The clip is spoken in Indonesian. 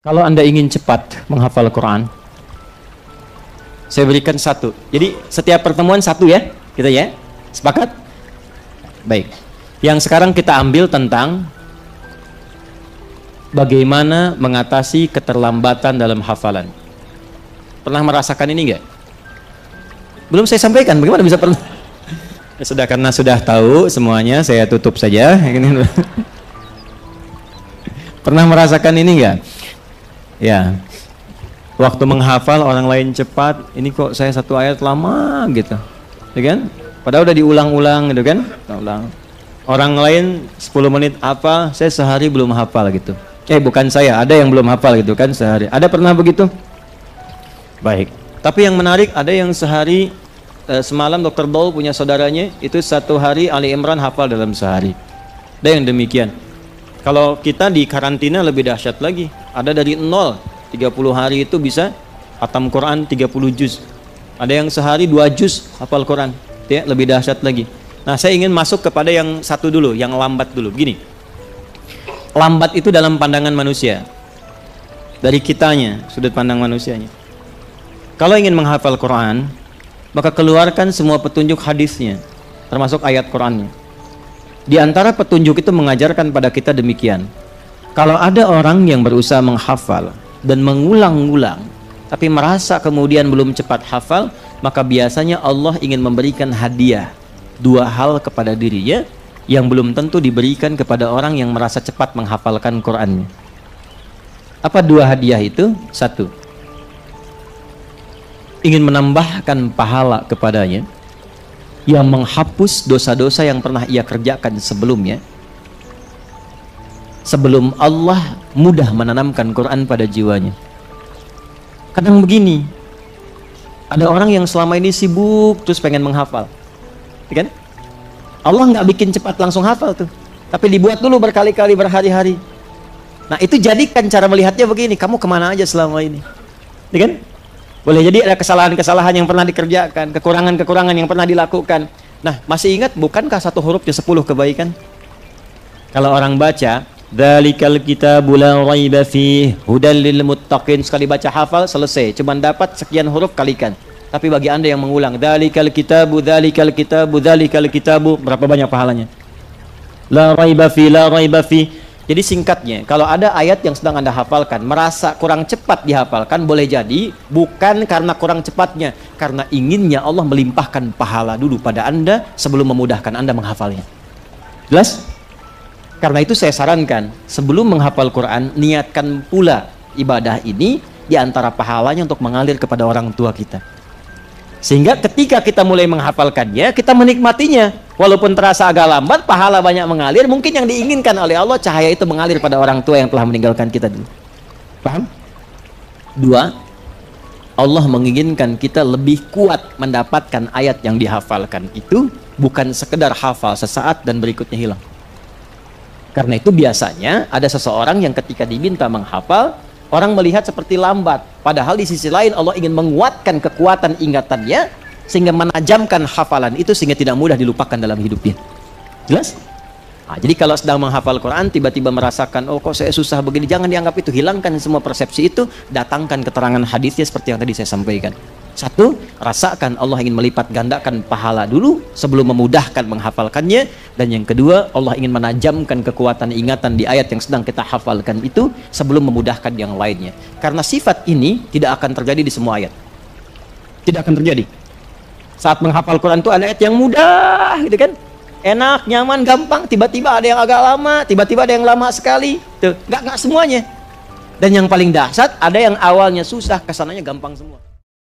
Kalau Anda ingin cepat menghafal Quran, saya berikan satu. Jadi setiap pertemuan satu ya, kita ya. Sepakat? Baik. Yang sekarang kita ambil tentang bagaimana mengatasi keterlambatan dalam hafalan. Pernah merasakan ini enggak? Belum saya sampaikan, bagaimana bisa pernah? Ya sudah, karena sudah tahu semuanya, saya tutup saja. Pernah merasakan ini enggak? Ya, waktu menghafal orang lain cepat, ini kok saya satu ayat lama gitu, ya kan? Padahal udah diulang-ulang gitu kan? Ulang. Orang lain 10 menit hafal, saya sehari belum hafal gitu. Bukan saya, ada yang belum hafal gitu kan sehari. Ada pernah begitu? Baik. Tapi yang menarik, ada yang sehari, semalam Dr. Daul punya saudaranya, itu satu hari Ali Imran hafal dalam sehari. Ada yang demikian. Kalau kita di karantina lebih dahsyat lagi. Ada dari 0, 30 hari itu bisa khatam Quran 30 juz. Ada yang sehari 2 juz hafal Quran. Ya, lebih dahsyat lagi. Nah, saya ingin masuk kepada yang satu dulu, yang lambat dulu. Begini. Lambat itu dalam pandangan manusia. Dari kitanya, sudut pandang manusianya. Kalau ingin menghafal Quran, maka keluarkan semua petunjuk hadisnya, termasuk ayat Qurannya. Di antara petunjuk itu mengajarkan pada kita demikian. Kalau ada orang yang berusaha menghafal dan mengulang-ulang, tapi merasa kemudian belum cepat hafal, maka biasanya Allah ingin memberikan hadiah 2 hal kepada dirinya yang belum tentu diberikan kepada orang yang merasa cepat menghafalkan Qurannya. Apa 2 hadiah itu? 1, ingin menambahkan pahala kepadanya yang menghapus dosa-dosa yang pernah ia kerjakan sebelumnya, sebelum Allah mudah menanamkan Quran pada jiwanya. Kadang begini, ada orang yang selama ini sibuk terus pengen menghafal, ya kan? Allah nggak bikin cepat langsung hafal tuh, tapi dibuat dulu berkali-kali, berhari-hari. Nah, itu jadikan cara melihatnya begini, kamu kemana aja selama ini, ya kan? Boleh jadi ada kesalahan-kesalahan yang pernah dikerjakan, kekurangan-kekurangan yang pernah dilakukan. Nah, masih ingat bukankah 1 hurufnya 10 kebaikan? Kalau orang baca dzalikal kitabu la raiba fihi hudal lil muttaqin, sekali baca hafal selesai, cuman dapat sekian huruf kalikan. Tapi bagi Anda yang mengulang dzalikal kitabu dzalikal kitabu dzalikal kitabu, berapa banyak pahalanya? La raiba fi la raiba fi. Jadi singkatnya, kalau ada ayat yang sedang Anda hafalkan, merasa kurang cepat dihafalkan, boleh jadi bukan karena kurang cepatnya, karena inginnya Allah melimpahkan pahala dulu pada Anda sebelum memudahkan Anda menghafalnya. Jelas? Karena itu saya sarankan, sebelum menghafal Quran, niatkan pula ibadah ini di antara pahalanya untuk mengalir kepada orang tua kita. Sehingga ketika kita mulai menghafalkannya, kita menikmatinya. Walaupun terasa agak lambat, pahala banyak mengalir. Mungkin yang diinginkan oleh Allah, cahaya itu mengalir pada orang tua yang telah meninggalkan kita dulu. Paham? 2, Allah menginginkan kita lebih kuat mendapatkan ayat yang dihafalkan itu, bukan sekedar hafal sesaat dan berikutnya hilang. Karena itu biasanya ada seseorang yang ketika diminta menghafal, orang melihat seperti lambat. Padahal di sisi lain Allah ingin menguatkan kekuatan ingatannya, sehingga menajamkan hafalan itu sehingga tidak mudah dilupakan dalam hidupnya. Jelas? Nah, jadi kalau sedang menghafal Quran tiba-tiba merasakan, oh kok saya susah begini, jangan dianggap itu, hilangkan semua persepsi itu, datangkan keterangan hadisnya seperti yang tadi saya sampaikan. 1, rasakan Allah ingin melipat gandakan pahala dulu sebelum memudahkan menghafalkannya. Dan yang kedua, Allah ingin menajamkan kekuatan ingatan di ayat yang sedang kita hafalkan itu sebelum memudahkan yang lainnya. Karena sifat ini tidak akan terjadi di semua ayat. Tidak akan terjadi. Saat menghafal Quran itu ada ayat yang mudah gitu kan, enak, nyaman, gampang. Tiba-tiba ada yang agak lama, tiba-tiba ada yang lama sekali tuh, nggak semuanya. Dan yang paling dahsyat, ada yang awalnya susah, kesananya gampang semua.